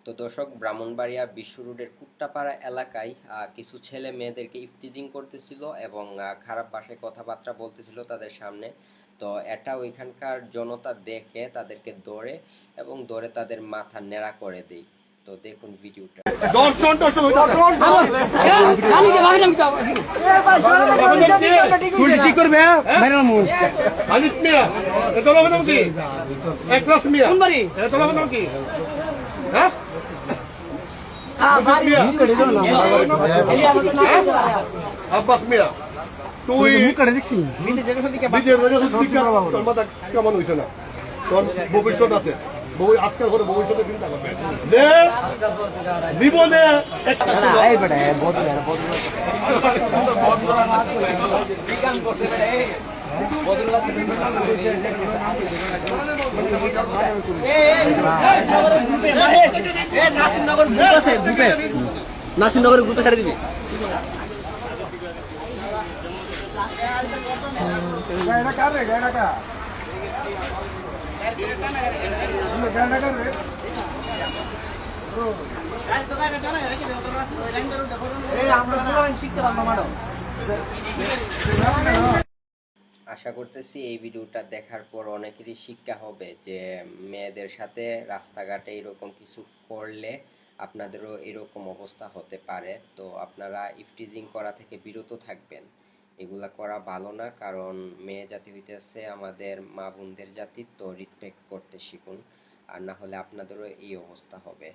তো দর্শক, ব্রাহ্মণবাড়িয়া বিশ্ব রোডের কুট্টাপাড়া এলাকায় কিছু ছেলে মেয়েদেরকে ইফতিজিং করতেছিল এবং খারাপ ভাষায় কথাবার্তা বলতেছিল তাদের সামনে। তো এটা ওইখানকার জনতা দেখে তাদেরকে ধরে এবং ধরে তাদের মাথা নেড়া করে দেয়। তো দেখুন ভিডিওটা। আব্বাস মিয়া, তুই কেমন হইছে না? তোর ভবিষ্যৎ আছে, আজকাল করে ভবিষ্যতে চিন্তা করবে। জীবনে নাসিরনগরের গ্রুপে ছেড়ে দিবি। আশা করতেছি এই ভিডিওটা দেখার পর অনেকেরই শিক্ষা হবে যে মেয়েদের সাথে রাস্তাঘাটে এরকম কিছু করলে আপনাদেরও এরকম অবস্থা হতে পারে। তো আপনারা ইফটিজিং করা থেকে বিরত থাকবেন। এগুলা করা ভালো না, কারণ মেয়ে জাতি হইতেছে আমাদের মা বোনদের জাতি। তো রেসপেক্ট করতে শিখুন, আর না হলে আপনাদেরও এই অবস্থা হবে।